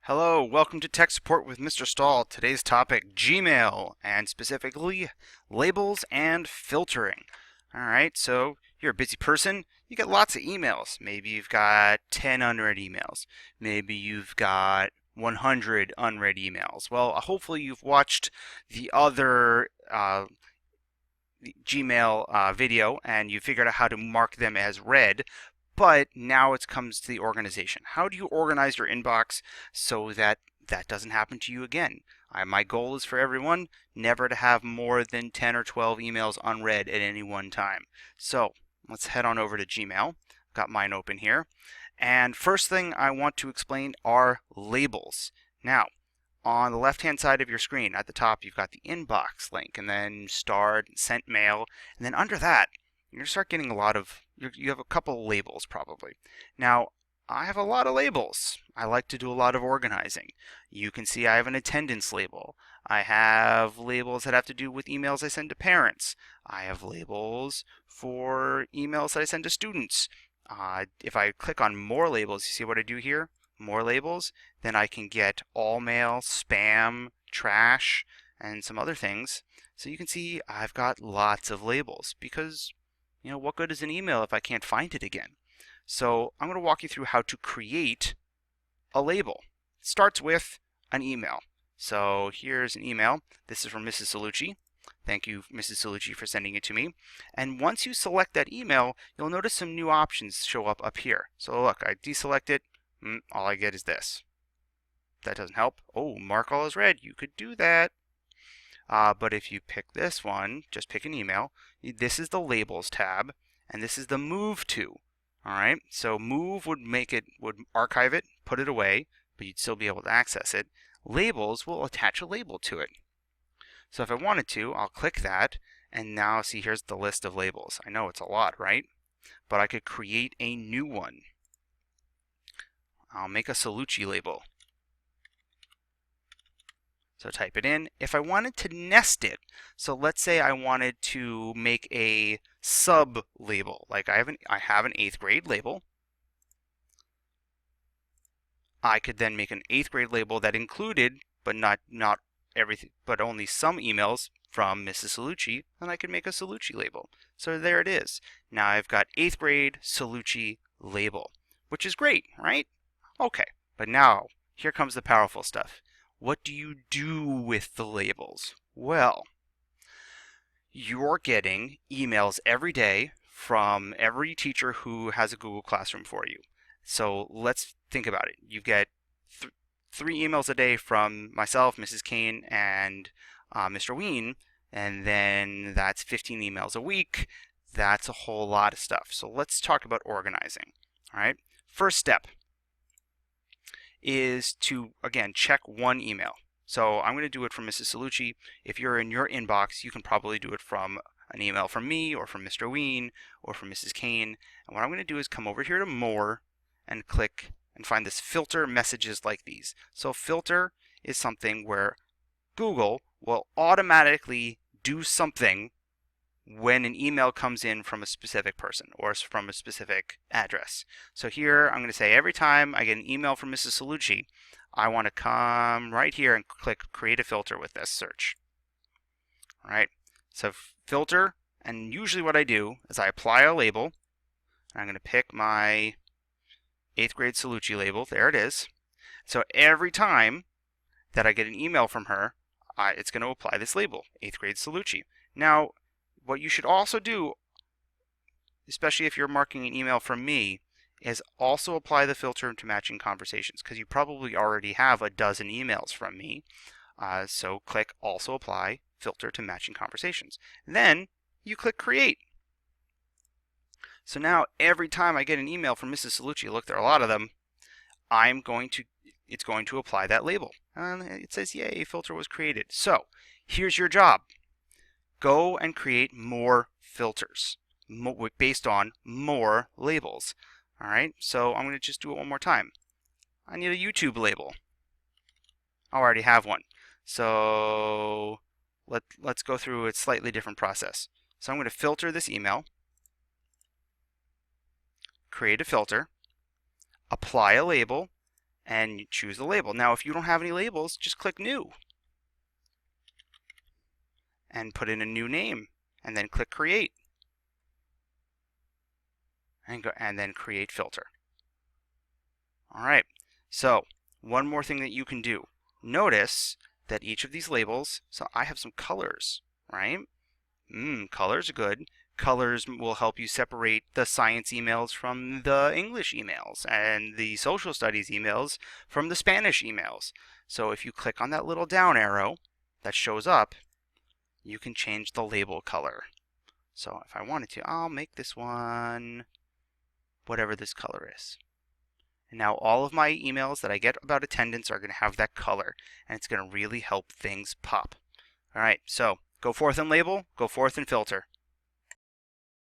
Hello, welcome to Tech Support with Mr. Stahl. Today's topic, Gmail, and specifically labels and filtering. Alright, so you're a busy person, you get lots of emails. Maybe you've got 10 unread emails. Maybe you've got 100 unread emails. Well, hopefully you've watched the other Gmail video and you figured out how to mark them as read. But now it comes to the organization. How do you organize your inbox so that that doesn't happen to you again? My goal is for everyone never to have more than 10 or 12 emails unread at any one time. So let's head on over to Gmail. Got mine open here. And first thing I want to explain are labels. Now, on the left-hand side of your screen at the top, you've got the inbox link, and then starred, sent mail, and then under that, you're going to start getting a lot of, you have a couple labels probably. Now, I have a lot of labels. I like to do a lot of organizing. You can see I have an attendance label. I have labels that have to do with emails I send to parents. I have labels for emails that I send to students. If I click on more labels, you see what I do here? More labels, then I can get all mail, spam, trash, and some other things. So you can see I've got lots of labels because what good is an email if I can't find it again? So I'm going to walk you through how to create a label. It starts with an email. So here's an email. This is from Mrs. Salucci. Thank you, Mrs. Salucci, for sending it to me. And once you select that email, you'll notice some new options show up here. So look, I deselect it. All I get is this. That doesn't help. Oh, mark all as read. You could do that. But if you pick this one, just pick an email. This is the labels tab, and this is the move to. All right. So move would archive it, put it away, but you'd still be able to access it. Labels will attach a label to it. So if I wanted to, I'll click that, and now see here's the list of labels. I know it's a lot, right? But I could create a new one. I'll make a Salucci label. So type it in. If I wanted to nest it, so let's say I wanted to make a sub label, like I have an 8th grade label. I could then make an 8th grade label that included, but not everything, but only some emails from Mrs. Salucci, and I could make a Salucci label. So there it is. Now I've got 8th grade Salucci label, which is great, right? Okay, but now here comes the powerful stuff. What do you do with the labels? Well, you're getting emails every day from every teacher who has a Google Classroom for you. So let's think about it. You get 3 emails a day from myself, Mrs. Kane, and Mr. Ween, and then that's 15 emails a week. That's a whole lot of stuff. So let's talk about organizing. All right. First step is to, again, check one email. So I'm going to do it from Mrs. Salucci. If you're in your inbox, you can probably do it from an email from me or from Mr. Ween or from Mrs. Kane. And what I'm going to do is come over here to More and click and find this filter messages like these. So filter is something where Google will automatically do something when an email comes in from a specific person or from a specific address. So here I'm going to say every time I get an email from Mrs. Salucci, I want to come right here and click create a filter with this search. All right, so filter, and usually what I do is I apply a label. I'm going to pick my 8th grade Salucci label. There it is. So every time that I get an email from her, it's going to apply this label, 8th grade Salucci. Now, what you should also do, especially if you're marking an email from me, is also apply the filter to matching conversations, because you probably already have a dozen emails from me. So click also apply filter to matching conversations. Then you click create. So now every time I get an email from Mrs. Salucci, look, there are a lot of them, it's going to apply that label. And it says, yay, filter was created. So here's your job. Go and create more filters based on more labels. All right, so I'm going to just do it one more time. I need a YouTube label. I already have one. So let's go through a slightly different process. So I'm going to filter this email, create a filter, apply a label, and you choose the label. Now, if you don't have any labels, just click New and put in a new name, and then click Create, and then Create Filter. All right, so one more thing that you can do. Notice that each of these labels, so I have some colors, right? Colors are good. Colors will help you separate the science emails from the English emails and the social studies emails from the Spanish emails. So if you click on that little down arrow that shows up, you can change the label color. So if I wanted to, I'll make this one whatever this color is. And now all of my emails that I get about attendance are going to have that color, and it's going to really help things pop. All right, so go forth and label, go forth and filter.